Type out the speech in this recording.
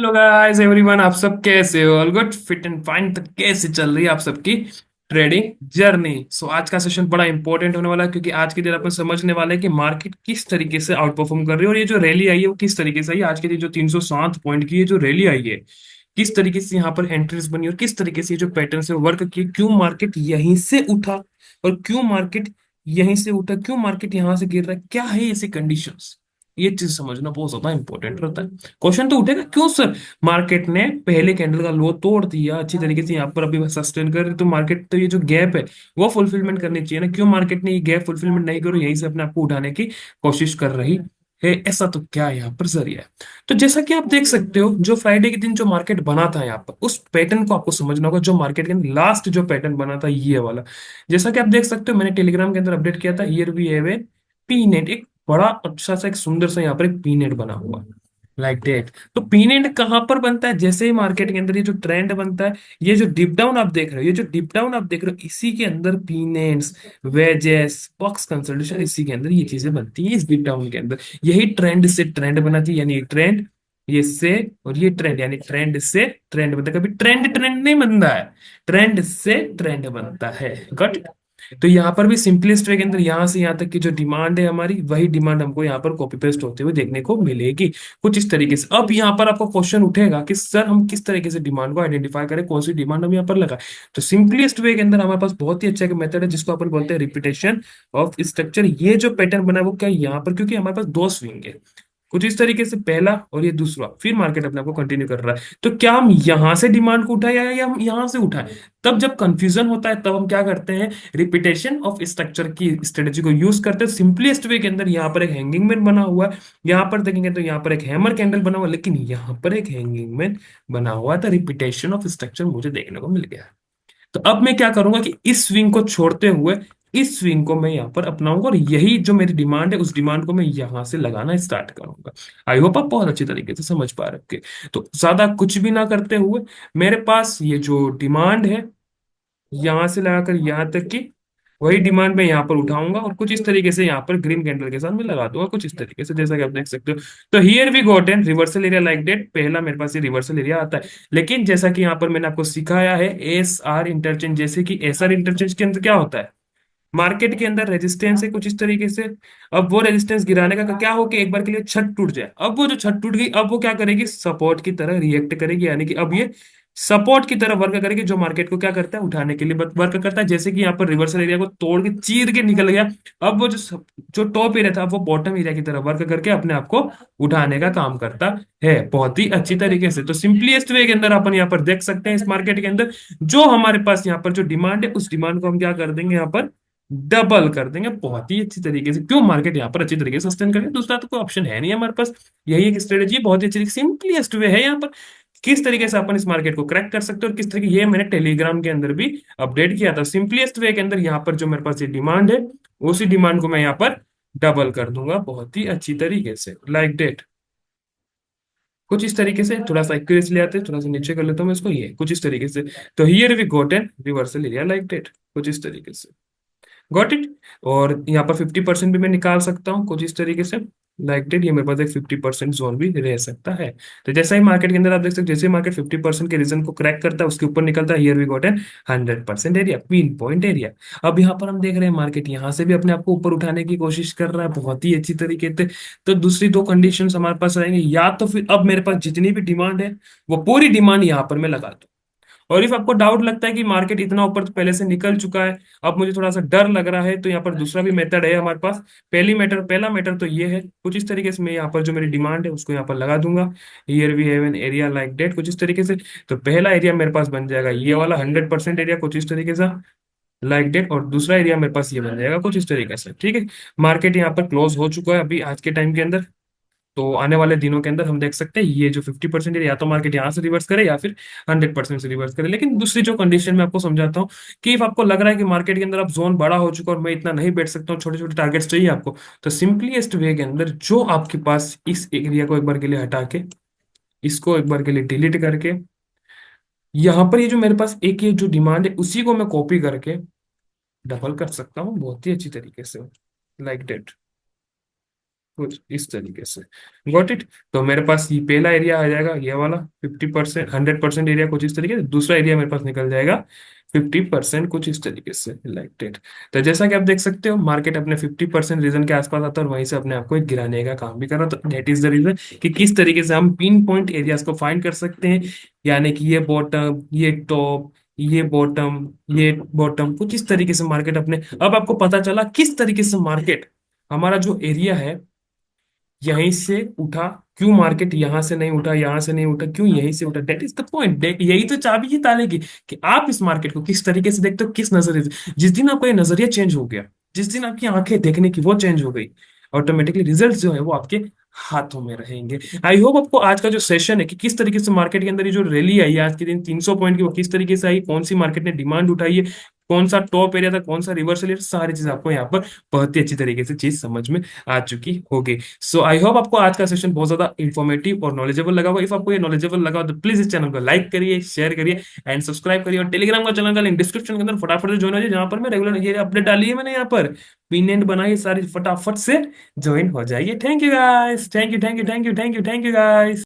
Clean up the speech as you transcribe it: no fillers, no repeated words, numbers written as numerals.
Hello guys everyone, आप सब कैसे हो? All good, fit and fine. तो कैसे चल रही है आप सबकी ट्रेडिंग जर्नी? सो आज का सेशन बड़ा इंपॉर्टेंट होने वाला है, क्योंकि आज के दिन अपन समझने वाले हैं कि मार्केट किस तरीके से आउट परफॉर्म कर रही है, और ये जो रैली आई है वो किस तरीके से आई है। आज के दिन जो 307 पॉइंट की ये जो रैली आई है, किस तरीके से यहाँ पर एंट्रीज बनी और किस तरीके से ये जो पैटर्न से वर्क किए, क्यों मार्केट यहीं से उठा और क्यों मार्केट यहीं से उठा, क्यों मार्केट यहाँ से गिर रहा है, क्या है ऐसी कंडीशंस। ये चीज समझना बहुत ज्यादा इंपॉर्टेंट रहता है। क्वेश्चन तो उठेगा, क्यों सर मार्केट ने पहले कैंडल का लो तोड़ दिया अच्छी तरीके से, यहाँ पर अभी सस्टेन कर रही, तो मार्केट तो ये जो गैप है वो फुलफिलमेंट करनी चाहिए ना, क्यों मार्केट ने ये गैप फुलफिलमेंट नहीं करो, यहीं से अपने आप को उठाने की कोशिश कर रही है। ऐसा तो क्या यहाँ पर जरिया है। तो जैसा कि आप देख सकते हो, जो फ्राइडे के दिन जो मार्केट बना था यहाँ पर, उस पैटर्न को आपको समझना होगा। जो मार्केट के लास्ट जो पैटर्न बना था ये वाला, जैसा कि आप देख सकते हो, मैंने टेलीग्राम के अंदर अपडेट किया था, here we have a P net, एक बड़ा अच्छा सा एक सुंदर सा यहाँ पर एक पी नेट बना हुआ, लाइक डेट। तो पी नेट कहां पर बनता है? जैसे ही मार्केट के अंदर ये जो ट्रेंड बनता है, ये जो डिप डाउन आप देख रहे हो, ये जो डिप डाउन आप देख रहे हो, इसी के अंदर P nets, wages, box consultation, इसी के अंदर ये चीजें बनती है। इस डिप डाउन के अंदर यही ट्रेंड से ट्रेंड बनाती है, यानी ट्रेंड ये से, और ये ट्रेंड, यानी ट्रेंड से ट्रेंड बनता है। कभी ट्रेंड ट्रेंड नहीं बनता है, ट्रेंड से ट्रेंड बनता है। गॉट? तो यहाँ पर भी सिंपलेस्ट वे के अंदर यहाँ से यहाँ तक की जो डिमांड है हमारी, वही डिमांड हमको यहाँ पर कॉपी पेस्ट होते हुए देखने को मिलेगी कुछ इस तरीके से। अब यहाँ पर आपको क्वेश्चन उठेगा कि सर हम किस तरीके से डिमांड को आइडेंटिफाई करें, कौन सी डिमांड हम यहाँ पर लगाए। तो सिंपलेस्ट वे के अंदर हमारे पास बहुत ही अच्छा एक मेथड है, जिसको अपन बोलते हैं रिपीटेशन ऑफ स्ट्रक्चर। ये जो पैटर्न बना है वो क्या है यहाँ पर, क्योंकि हमारे पास दो स्विंग है कुछ इस तरीके से, पहला और ये दूसरा, फिर मार्केट अपने आप को कंटिन्यू कर रहा है। तो क्या हम यहां से डिमांड को उठाए या हम यहां से उठाए? तब जब कंफ्यूजन होता है तब हम क्या करते हैं, रिपीटेशन ऑफ स्ट्रक्चर की स्ट्रेटेजी को यूज करते हैं। सिंपलेस्ट वे के अंदर यहाँ पर एक हैंगिंग मैन बना हुआ है, यहाँ पर देखेंगे तो यहाँ पर एक हैमर कैंडल बना हुआ है, लेकिन यहाँ पर एक हैंगिंग मैन बना हुआ था। रिपीटेशन ऑफ स्ट्रक्चर मुझे देखने को मिल गया है। तो अब मैं क्या करूंगा कि इस स्विंग को छोड़ते हुए इस स्विंग को मैं यहाँ पर अपनाऊंगा, और यही जो मेरी डिमांड है उस डिमांड को मैं यहां से लगाना स्टार्ट करूंगा। आई होप आप बहुत अच्छी तरीके से समझ पा रहे होंगे। तो ज्यादा कुछ भी ना करते हुए, मेरे पास ये जो डिमांड है यहां से लगाकर यहां तक की, वही डिमांड मैं यहाँ पर उठाऊंगा और कुछ इस तरीके से यहाँ पर ग्रीन कैंडल के साथ मैं लगा दूंगा कुछ इस तरीके से, जैसा कि आप देख सकते हो। तो here we got an reversal area like that. पहला मेरे पास ये रिवर्सल एरिया आता है, लेकिन जैसा कि यहाँ पर मैंने आपको सिखाया है एस आर इंटरचेंज, जैसे कि एस आर इंटरचेंज के अंदर क्या होता है, मार्केट के अंदर रेजिस्टेंस है कुछ इस तरीके से। अब वो रेजिस्टेंस गिराने का क्या हो कि एक बार के लिए छत टूट जाए, अब वो जो छत टूट गई, अब वो क्या करेगी, सपोर्ट की तरह रिएक्ट करेगी, यानी कि अब ये सपोर्ट की तरह वर्क करेगी, जो मार्केट को क्या करता है, उठाने के लिए वर्क करता है। जैसे कि यहाँ पर रिवर्सल एरिया को तोड़ के चीर के निकल गया, अब वो जो टॉप एरिया था वो बॉटम एरिया की तरह वर्क करके अपने आप को उठाने का काम करता है बहुत ही अच्छी तरीके से। तो सिंपलीस्ट वे के अंदर अपन यहाँ पर देख सकते हैं, इस मार्केट के अंदर जो हमारे पास यहाँ पर जो डिमांड है, उस डिमांड को हम क्या कर देंगे, यहाँ पर डबल कर देंगे बहुत ही अच्छी तरीके से। क्यों मार्केट यहाँ पर अच्छी तरीके से सस्टेन करें, दूसरा तो कोई ऑप्शन है नहीं हमारे पास। यही एक स्ट्रेटेजी बहुत ही अच्छी सिंपलीस्ट वे है यहाँ पर, किस तरीके से अपन इस मार्केट को क्रैक कर सकते हैं और किस तरीके, ये मैंने टेलीग्राम के अंदर भी अपडेट किया था। सिंपलीस्ट वे के अंदर यहाँ पर जो मेरे पास ये डिमांड है, उसी डिमांड को मैं यहाँ पर डबल कर दूंगा बहुत ही अच्छी तरीके से, लाइक डेट। कुछ इस तरीके से, थोड़ा सा एक्यूरेसी ले आते हैं, थोड़ा सा नीचे कर लेता हूँ मैं इसको, ये कुछ इस तरीके से। तो here we got an reversal area like that, कुछ इस तरीके से। Got it? और यहाँ पर 50% भी मैं निकाल सकता हूँ कुछ इस तरीके से, लाइक डेट। ये मेरे पास एक 50% जोन भी रह सकता है। तो जैसा ही मार्केट के अंदर आप देख सकते हो, जैसे मार्केट 50% के रीजन को क्रैक करता है, उसके ऊपर निकलता है, here we got an 100% area, pinpoint area. अब यहाँ पर हम देख रहे हैं मार्केट यहाँ से भी अपने आप को ऊपर उठाने की कोशिश कर रहा है बहुत ही अच्छी तरीके से। तो दूसरी दो कंडीशंस हमारे पास रहेंगे, या तो फिर अब मेरे पास जितनी भी डिमांड है वो पूरी डिमांड यहाँ पर मैं लगा दूं। और इफ आपको डाउट लगता है कि मार्केट इतना ऊपर तो पहले से निकल चुका है, अब मुझे थोड़ा सा डर लग रहा है, तो यहाँ पर दूसरा भी मेथड है हमारे पास। पहला मेथड तो ये है, कुछ इस तरीके से मैं यहाँ पर जो मेरी डिमांड है उसको यहाँ पर लगा दूंगा। Here we have an area like that, कुछ इस तरीके से। तो पहला एरिया मेरे पास बन जाएगा ये वाला 100% एरिया, कुछ इस तरीके से, लाइक डेट। और दूसरा एरिया मेरे पास ये बन जाएगा कुछ इस तरीके से, ठीक है। मार्केट यहाँ पर क्लोज हो चुका है अभी आज के टाइम के अंदर। तो आने वाले दिनों के अंदर हम देख सकते हैं ये जो 50% है, या तो मार्केट यहाँ से रिवर्स करे या फिर 100% से रिवर्स करे। लेकिन दूसरी जो कंडीशन मैं आपको समझाता हूँ, कि if आपको लग रहा है कि मार्केट के अंदर अब जोन बड़ा हो चुका है और मैं इतना नहीं बैठ सकता हूँ, छोटे छोटे टारगेट्स चाहिए आपको, तो सिंपलीस्ट वे के अंदर जो आपके पास इस एरिया को एक बार के लिए हटा के, इसको एक बार के लिए डिलीट करके, यहाँ पर ये जो मेरे पास एक ये जो डिमांड है उसी को मैं कॉपी करके डबल कर सकता हूँ बहुत ही अच्छी तरीके से, लाइक डेट। कुछ इस तरीके से। Got it. तो मेरे पास ये पहला एरिया आ जाएगा, ये वाला 50%, 100% एरिया कुछ इस तरीके से। दूसरा एरिया मेरे पास निकल जाएगा 50% कुछ इस तरीके से, लाइक दैट। तो जैसा कि आप देख सकते हो, मार्केट अपने 50% रीजन के आसपास आता है और वहीं से अपने आप को एक गिराने का काम भी कर रहा है। तो दैट इज द रीजन कि किस तरीके से हम पिन पॉइंट एरियाज को फाइंड कर सकते हैं। यानी कि ये बॉटम, ये टॉप, ये बॉटम, ये बॉटम, कुछ इस तरीके से मार्केट अपने। अब आपको पता चला किस तरीके से मार्केट, हमारा जो एरिया है यहीं से उठा, क्यों मार्केट यहां से नहीं उठा, यहां से नहीं उठा, क्यों यहीं से उठा। That is the point. यही तो चाबी है ताले की, कि आप इस मार्केट को किस तरीके से देखते हो, किस नजरिए से। जिस दिन आपका ये नजरिया चेंज हो गया, जिस दिन आपकी आंखें देखने की वो चेंज हो गई, ऑटोमेटिकली रिजल्ट जो है वो आपके हाथों में रहेंगे। आई होप आपको आज का जो सेशन है कि किस तरीके से मार्केट के अंदर ये जो रैली आई है आज के दिन 300 पॉइंट की, वो किस तरीके से आई, कौन सी मार्केट ने डिमांड उठाई है, कौन सा टॉप एरिया था, कौन सा रिवर्सल एरिया, सारी चीज आपको यहाँ पर बहुत ही अच्छी तरीके से चीज समझ में आ चुकी होगी। सो आई होप आपको आज का सेशन बहुत ज्यादा इंफॉर्मेटिव और नॉलेजेबल लगा होगा। इफ आपको ये नॉलेजेबल लगा हो तो प्लीज इस चैनल को लाइक करिए, शेयर करिए एंड सब्सक्राइब करिए। और टेलीग्राम का चैनल का लिंक डिस्क्रिप्शन के अंदर फटाफट से ज्वाइन हो जाए, जहां पर मैं रेगुलर ये अपडेट डाली है मैंने यहाँ पर, पिन एंड बनाई सारी, फटाफट से ज्वाइन हो जाइए। Thank you guys, thank you, thank you, thank you, thank you, thank you guys.